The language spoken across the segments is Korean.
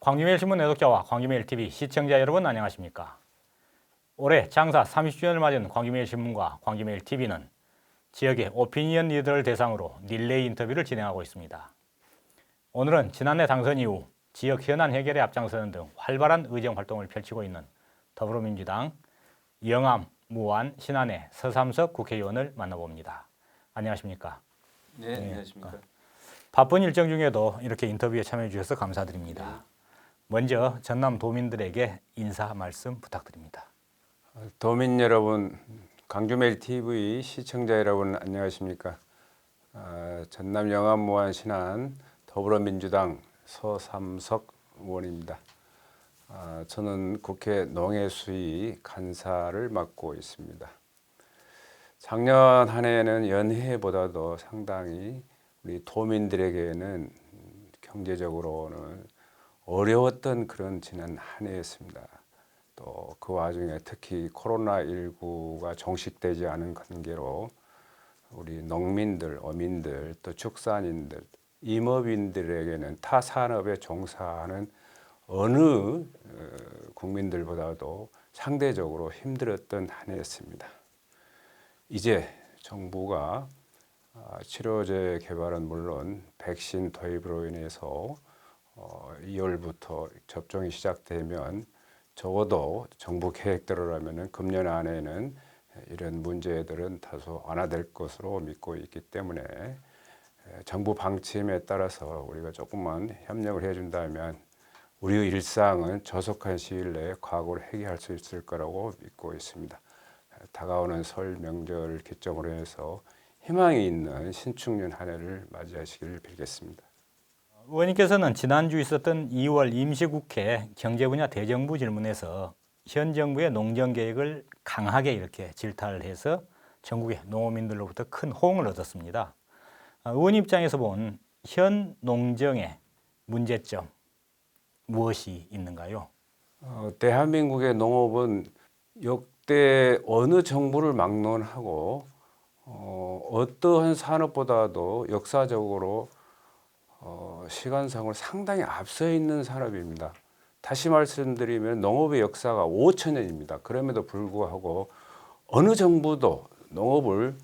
광주매일 신문 애독자와 광주매일 TV 시청자 여러분 안녕하십니까? 올해 장사 30주년을 맞은 광주매일 신문과 광주매일 TV는 지역의 오피니언 리더를 대상으로 릴레이 인터뷰를 진행하고 있습니다. 오늘은 지난해 당선 이후 지역 현안 해결에 앞장서는 등 활발한 의정 활동을 펼치고 있는 더불어민주당 영암, 무안, 신안의 서삼석 국회의원을 만나봅니다. 안녕하십니까? 네, 안녕하십니까. 바쁜 일정 중에도 이렇게 인터뷰에 참여해 주셔서 감사드립니다. 먼저 전남 도민들에게 인사 말씀 부탁드립니다. 도민 여러분, 광주매일 TV 시청자 여러분 안녕하십니까. 전남 영암 무안 신안 더불어민주당 서삼석 의원입니다. 저는 국회 농해수위 간사를 맡고 있습니다. 작년 한 해에는 연해보다도 상당히 우리 도민들에게는 경제적으로는 어려웠던 그런 지난 한 해였습니다. 또 그 와중에 특히 코로나19가 종식되지 않은 관계로 우리 농민들, 어민들, 또 축산인들, 임업인들에게는 타 산업에 종사하는 어느 국민들보다도 상대적으로 힘들었던 한 해였습니다. 이제 정부가 치료제 개발은 물론 백신 도입으로 인해서 2월부터 접종이 시작되면 적어도 정부 계획대로라면 금년 안에는 이런 문제들은 다소 완화될 것으로 믿고 있기 때문에 정부 방침에 따라서 우리가 조금만 협력을 해준다면 우리의 일상은 조속한 시일 내에 과거를 해결할 수 있을 거라고 믿고 있습니다. 다가오는 설 명절 기점으로 해서 희망이 있는 신축년 한 해를 맞이하시기를 빌겠습니다. 의원님께서는 지난주 있었던 2월 임시국회 경제분야 대정부 질문에서 현 정부의 농정계획을 강하게 이렇게 질타를 해서 전국의 농어민들로부터 큰 호응을 얻었습니다. 의원 입장에서 본 현 농정의 문제점 무엇이 있는가요? 대한민국의 농업은 역대 어느 정부를 막론하고 어떠한 산업보다도 역사적으로 시간상으로 상당히 앞서 있는 산업입니다. 다시 말씀드리면 농업의 역사가 5,000년입니다. 그럼에도 불구하고 어느 정부도 농업을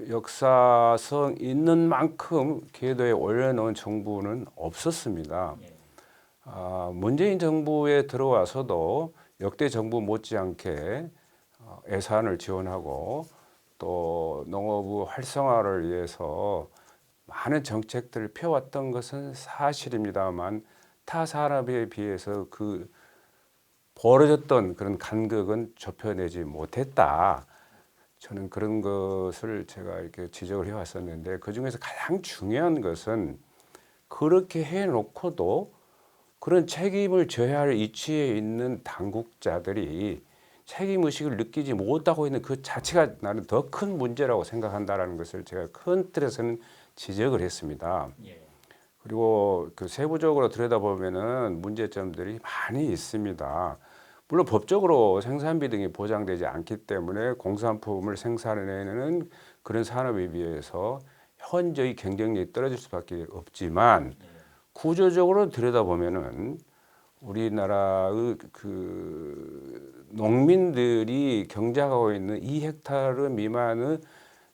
역사성 있는 만큼 궤도에 올려놓은 정부는 없었습니다. 문재인 정부에 들어와서도 역대 정부 못지않게 예산을 지원하고 또 농업의 활성화를 위해서 많은 정책들을 펴왔던 것은 사실입니다만 타 산업에 비해서 그 벌어졌던 그런 간극은 좁혀내지 못했다. 저는 그런 것을 제가 이렇게 지적을 해왔었는데 그 중에서 가장 중요한 것은 그렇게 해놓고도 그런 책임을 져야 할 위치에 있는 당국자들이 책임의식을 느끼지 못하고 있는 그 자체가 나는 더 큰 문제라고 생각한다는 것을 제가 큰 틀에서는 지적을 했습니다. 그리고 그 세부적으로 들여다보면은 문제점들이 많이 있습니다. 물론 법적으로 생산비 등이 보장되지 않기 때문에 공산품을 생산해내는 그런 산업에 비해서 현저히 경쟁력이 떨어질 수밖에 없지만 구조적으로 들여다보면은 우리나라의 그 농민들이 경작하고 있는 2헥타르 미만의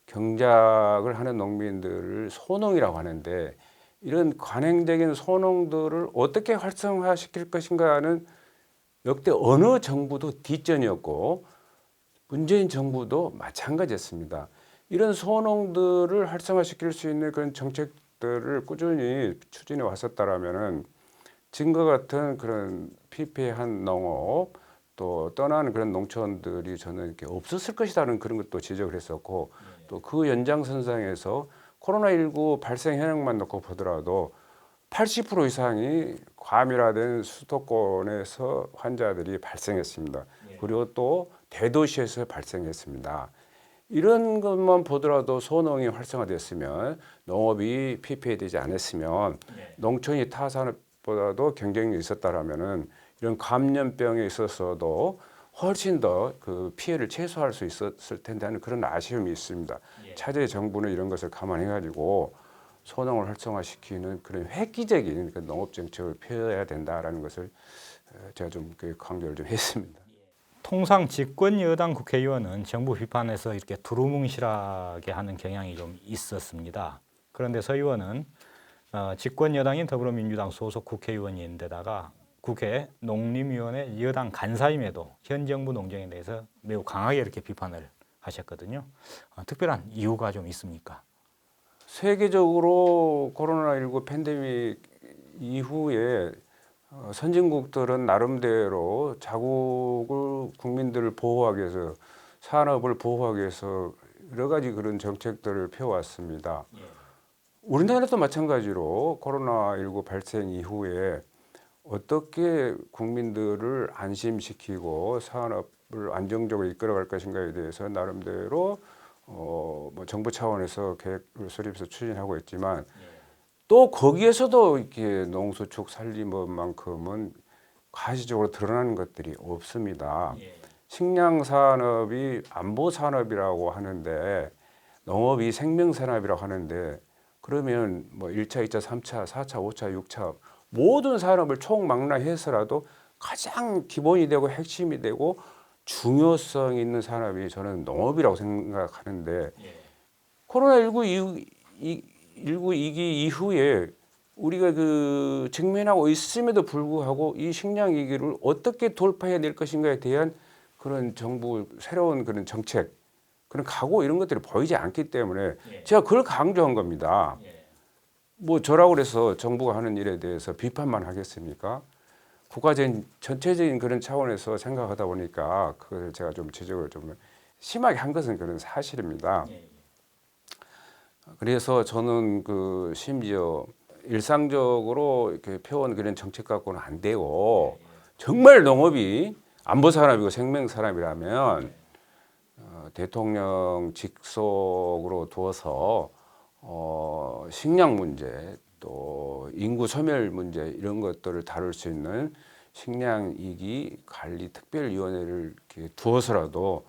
경작을 하는 농민들을 소농이라고 하는데 이런 관행적인 소농들을 어떻게 활성화시킬 것인가는 역대 어느 정부도 뒷전이었고 문재인 정부도 마찬가지였습니다. 이런 소농들을 활성화시킬 수 있는 그런 정책들을 꾸준히 추진해 왔었다라면은 지금과 같은 그런 피폐한 농업 또 떠나는 그런 농촌들이 저는 이렇게 없었을 것이라는 그런 것도 지적을 했었고 또 그 연장선상에서 코로나19 발생 현황만 놓고 보더라도 80% 이상이 과밀화된 수도권에서 환자들이 발생했습니다. 그리고 또 대도시에서 발생했습니다. 이런 것만 보더라도 소농이 활성화됐으면 농업이 피폐되지 않았으면 농촌이 타산업보다도 경쟁력이 있었다라면은 이런 감염병에 있어서도 훨씬 더 그 피해를 최소화할 수 있었을 텐데 하는 그런 아쉬움이 있습니다. 차제의 정부는 이런 것을 감안해 가지고 소농을 활성화시키는 그런 획기적인 그 농업 정책을 펴야 된다라는 것을 제가 좀 강조를 좀 했습니다. 통상 집권 여당 국회의원은 정부 비판에서 이렇게 두루뭉실하게 하는 경향이 좀 있었습니다. 그런데 서 의원은 집권 여당인 더불어민주당 소속 국회의원인데다가 국회 농림위원회 여당 간사임에도 현 정부 농정에 대해서 매우 강하게 이렇게 비판을 하셨거든요. 특별한 이유가 좀 있습니까? 세계적으로 코로나19 팬데믹 이후에 선진국들은 나름대로 자국을 국민들을 보호하기 위해서 산업을 보호하기 위해서 여러 가지 그런 정책들을 펴왔습니다. 우리나라도 마찬가지로 코로나19 발생 이후에 어떻게 국민들을 안심시키고 산업을 안정적으로 이끌어갈 것인가에 대해서 나름대로 뭐 정부 차원에서 계획을 수립해서 추진하고 있지만 또 거기에서도 이렇게 농수축 산림업만큼은 가시적으로 드러나는 것들이 없습니다. 식량 산업이 안보 산업이라고 하는데 농업이 생명 산업이라고 하는데 그러면 뭐 1차, 2차, 3차, 4차, 5차, 6차 모든 산업을 총망라해서라도 가장 기본이 되고 핵심이 되고 중요성 있는 산업이 저는 농업이라고 생각하는데 코로나19 위기 이후에 우리가 그 직면하고 있음에도 불구하고 이 식량 위기를 어떻게 돌파해낼 것인가에 대한 그런 정부 새로운 그런 정책, 그런 각오 이런 것들이 보이지 않기 때문에 제가 그걸 강조한 겁니다. 뭐 저라고 그래서 정부가 하는 일에 대해서 비판만 하겠습니까? 국가적인 전체적인 그런 차원에서 생각하다 보니까 그걸 제가 좀 지적을 좀 심하게 한 것은 그런 사실입니다. 그래서 저는 그 심지어 일상적으로 이렇게 펴온 그런 정책 갖고는 안 되고 정말 농업이 안보 산업이고 생명 산업이라면 대통령 직속으로 두어서 식량 문제 또 인구 소멸 문제 이런 것들을 다룰 수 있는 식량 위기 관리 특별위원회를 이렇게 두어서라도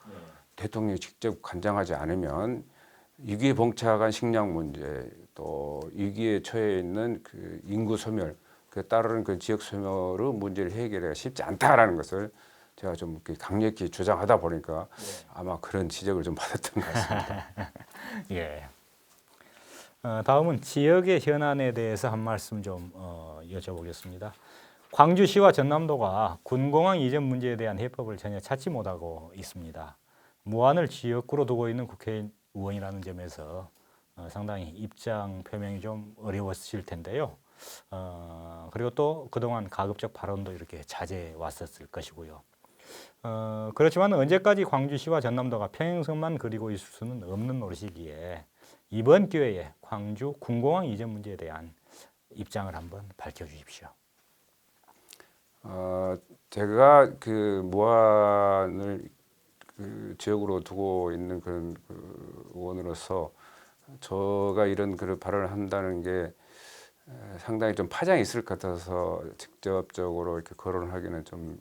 대통령이 직접 관장하지 않으면 위기에 봉착한 식량 문제 또 위기에 처해 있는 그 인구 소멸 그 따르는 그 지역 소멸의 문제를 해결하기가 쉽지 않다라는 것을 제가 좀 강력히 주장하다 보니까 아마 그런 지적을 좀 받았던 것 같습니다. 예. 다음은 지역의 현안에 대해서 한 말씀 좀 여쭤보겠습니다. 광주시와 전남도가 군공항 이전 문제에 대한 해법을 전혀 찾지 못하고 있습니다. 무안을 지역구로 두고 있는 국회의원이라는 점에서 상당히 입장 표명이 좀 어려웠을 텐데요. 그리고 또 그동안 가급적 발언도 이렇게 자제해 왔었을 것이고요. 그렇지만 언제까지 광주시와 전남도가 평행선만 그리고 있을 수는 없는 노릇이기에 이번 기회에 광주 군공항 이전 문제에 대한 입장을 한번 밝혀주십시오. 제가 그 무안을 그 지역으로 두고 있는 그런 그 의원으로서 제가 이런 그런 발언을 한다는 게 상당히 좀 파장이 있을 것 같아서 직접적으로 이렇게 거론하기는 좀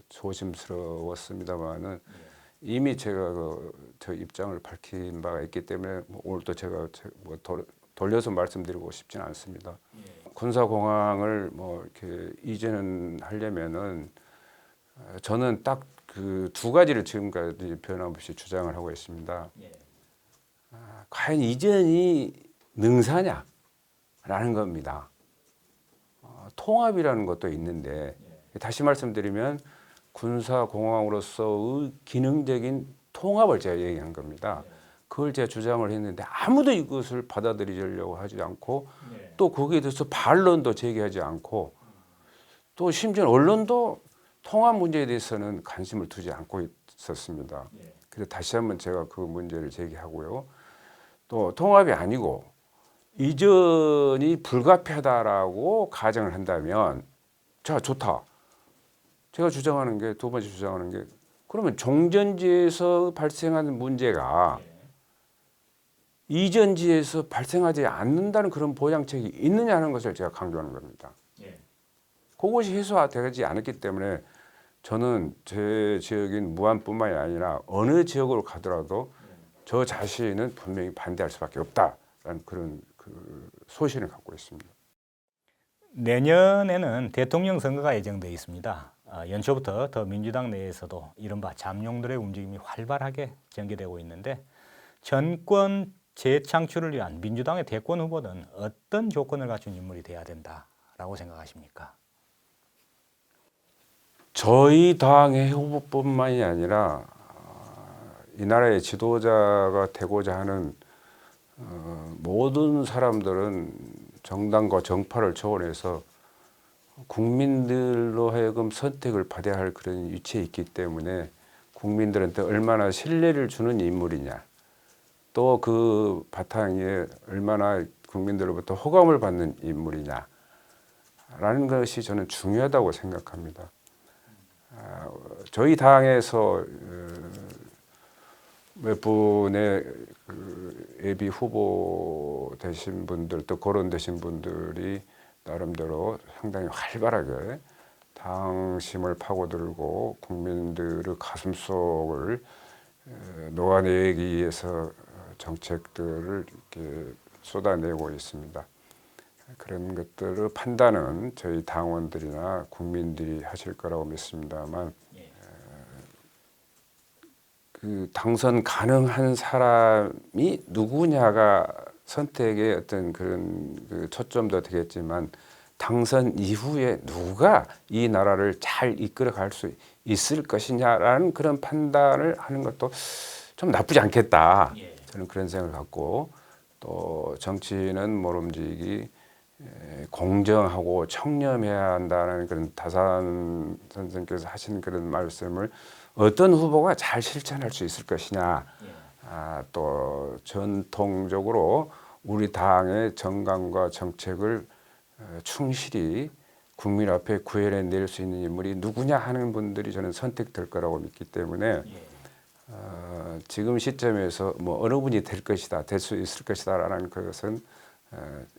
조심스러웠습니다만은 이미 제가 저 입장을 밝힌 바가 있기 때문에 오늘 또 제가 뭐 돌려서 말씀드리고 싶지는 않습니다. 군사공항을 뭐 이렇게 이전하려면은 저는 딱 그 두 가지를 지금까지 변함없이 주장을 하고 있습니다. 과연 이전이 능사냐라는 겁니다. 통합이라는 것도 있는데 다시 말씀드리면 군사공항으로서의 기능적인 통합을 제가 얘기한 겁니다. 그걸 제가 주장을 했는데 아무도 이것을 받아들이려고 하지 않고 또 거기에 대해서 반론도 제기하지 않고 또 심지어 언론도 통합 문제에 대해서는 관심을 두지 않고 있었습니다. 그래서 다시 한번 제가 그 문제를 제기하고요. 또 통합이 아니고 이전이 불가피하다라고 가정을 한다면 자 좋다. 제가 주장하는 게 두 번째 주장하는 게 그러면 종전지에서 발생하는 문제가 이전지에서 발생하지 않는다는 그런 보장책이 있느냐는 것을 제가 강조하는 겁니다. 그것이 해소되지 않았기 때문에 저는 제 지역인 무안뿐만이 아니라 어느 지역으로 가더라도 저 자신은 분명히 반대할 수밖에 없다라는 그런 그 그 소신을 갖고 있습니다. 내년에는 대통령 선거가 예정돼 있습니다. 연초부터 더 민주당 내에서도 이른바 잠룡들의 움직임이 활발하게 전개되고 있는데 정권 재창출을 위한 민주당의 대권 후보는 어떤 조건을 갖춘 인물이 돼야 된다라고 생각하십니까? 저희 당의 후보뿐만이 아니라 이 나라의 지도자가 되고자 하는 모든 사람들은 정당과 정파를 초월해서 국민들로 하여금 선택을 받아야 할 그런 위치에 있기 때문에 국민들한테 얼마나 신뢰를 주는 인물이냐, 또 그 바탕에 얼마나 국민들로부터 호감을 받는 인물이냐라는 것이 저는 중요하다고 생각합니다. 저희 당에서 몇 분의 그 예비 후보 되신 분들, 또 거론되신 분들이 나름대로 상당히 활발하게 당심을 파고들고 국민들의 가슴속을 녹아내기 위해서 정책들을 이렇게 쏟아내고 있습니다. 그런 것들의 판단은 저희 당원들이나 국민들이 하실 거라고 믿습니다만, 그 당선 가능한 사람이 누구냐가 선택의 어떤 그런 그 초점도 되겠지만, 당선 이후에 누가 이 나라를 잘 이끌어 갈 수 있을 것이냐라는 그런 판단을 하는 것도 좀 나쁘지 않겠다. 저는 그런 생각을 갖고, 또 정치는 모름지기 공정하고 청렴해야 한다는 그런 다산 선생께서 하신 그런 말씀을 어떤 후보가 잘 실천할 수 있을 것이냐, 또 전통적으로 우리 당의 정강과 정책을 충실히 국민 앞에 구현해낼 수 있는 인물이 누구냐 하는 분들이 저는 선택될 거라고 믿기 때문에 지금 시점에서 뭐 어느 분이 될 것이다, 될 수 있을 것이다라는 것은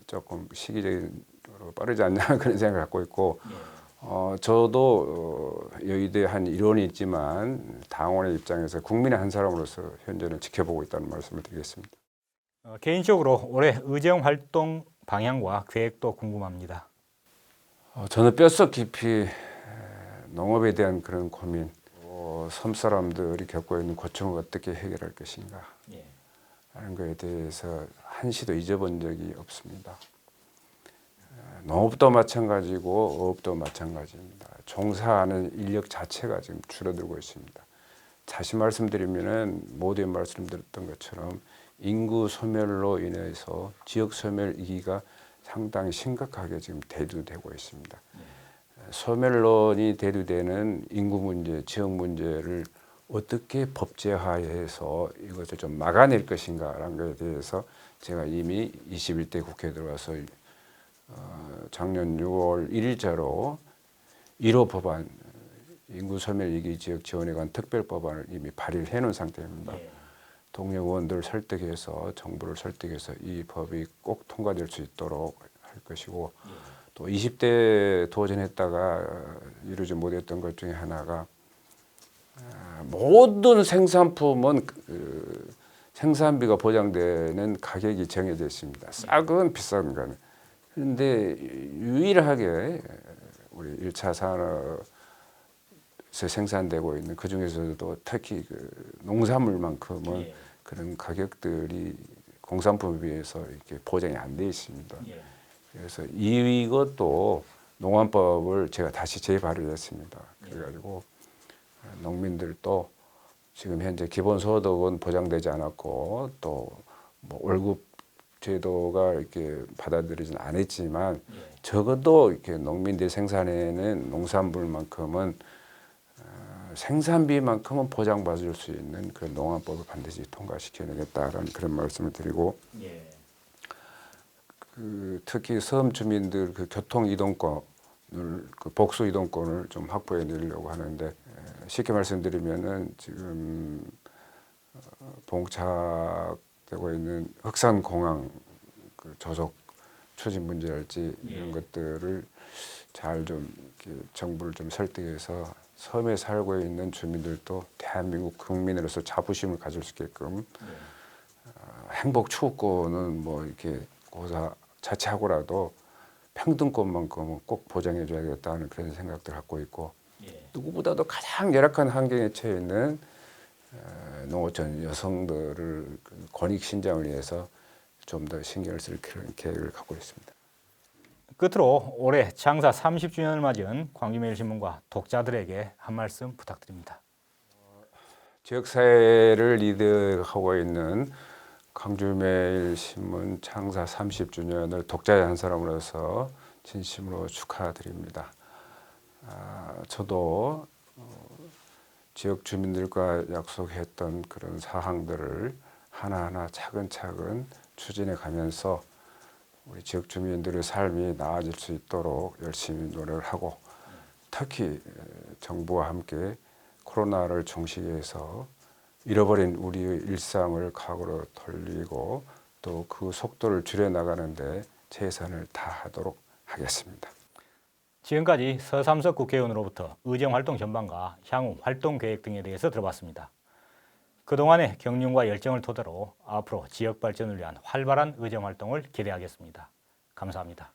조금 시기적으로 빠르지 않냐 그런 생각을 갖고 있고, 저도 여의도에 한 일원이 있지만 당원의 입장에서 국민의 한 사람으로서 현재는 지켜보고 있다는 말씀을 드리겠습니다. 개인적으로 올해 의정 활동 방향과 계획도 궁금합니다. 저는 뼛속 깊이 농업에 대한 그런 고민, 섬 사람들이 겪고 있는 고충을 어떻게 해결할 것인가 하는 것에 대해서 한시도 잊어본 적이 없습니다. 농업도 마찬가지고 어업도 마찬가지입니다. 종사하는 인력 자체가 지금 줄어들고 있습니다. 다시 말씀드리면은 모두에 말씀드렸던 것처럼 인구 소멸로 인해서 지역 소멸 위기가 상당히 심각하게 지금 대두되고 있습니다. 소멸론이 대두되는 인구 문제, 지역 문제를 어떻게 법제화해서 이것을 좀 막아낼 것인가라는 것에 대해서 제가 이미 21대 국회에 들어와서 작년 6월 1일자로 1호 법안, 인구 소멸 위기 지역 지원에 관한 특별 법안을 이미 발의를 해놓은 상태입니다. 동료 의원들을 설득해서 정부를 설득해서 이 법이 꼭 통과될 수 있도록 할 것이고, 또 20대 도전했다가 이루지 못했던 것 중에 하나가 모든 생산품은 생산비가 보장되는 가격이 정해져 있습니다. 싹은 비싼 거는. 그런데 유일하게 우리 1차 산업에서 생산되고 있는 그 중에서도 특히 그 농산물만큼은 그런 가격들이 공산품에 비해서 이렇게 보장이 안 돼 있습니다. 그래서 이것도 농안법을 제가 다시 재발의를 했습니다. 그래가지고 농민들도 지금 현재 기본소득은 보장되지 않았고 또 뭐 월급 제도가 이렇게 받아들이진 않았지만 적어도 이렇게 농민들이 생산해낸 농산물만큼은 생산비만큼은 보장받을 수 있는 그런 농안법을 반드시 통과시켜내겠다라는 그런 말씀을 드리고, 그 특히 섬 주민들 그 교통 이동권을, 그 복수 이동권을 좀 확보해 내려고 하는데, 쉽게 말씀드리면은 지금 봉착되고 있는 흑산공항 그 저속 추진 문제랄지 이런 것들을 잘 좀 정부를 좀 설득해서 섬에 살고 있는 주민들도 대한민국 국민으로서 자부심을 가질 수 있게끔 행복 추구권은 뭐 이렇게 고사 자체하고라도 평등권만큼은 꼭 보장해 줘야겠다는 그런 생각들 갖고 있고 예. 누구보다도 가장 열악한 환경에 처해 있는 농어촌 여성들을 권익 신장을 위해서 좀 더 신경을 쓸 그런 계획을 갖고 있습니다. 끝으로 올해 창사 30주년을 맞이한 광주매일신문과 독자들에게 한 말씀 부탁드립니다. 지역사회를 리드하고 있는 광주매일신문 창사 30주년을 독자의 한 사람으로서 진심으로 축하드립니다. 저도 지역 주민들과 약속했던 그런 사항들을 하나하나 차근차근 추진해 가면서 우리 지역 주민들의 삶이 나아질 수 있도록 열심히 노력을 하고 특히 정부와 함께 코로나를 종식해서 잃어버린 우리의 일상을 과거로 돌리고 또 그 속도를 줄여나가는데 최선을 다하도록 하겠습니다. 지금까지 서삼석 국회의원으로부터 의정활동 전반과 향후 활동 계획 등에 대해서 들어봤습니다. 그동안의 경륜과 열정을 토대로 앞으로 지역 발전을 위한 활발한 의정활동을 기대하겠습니다. 감사합니다.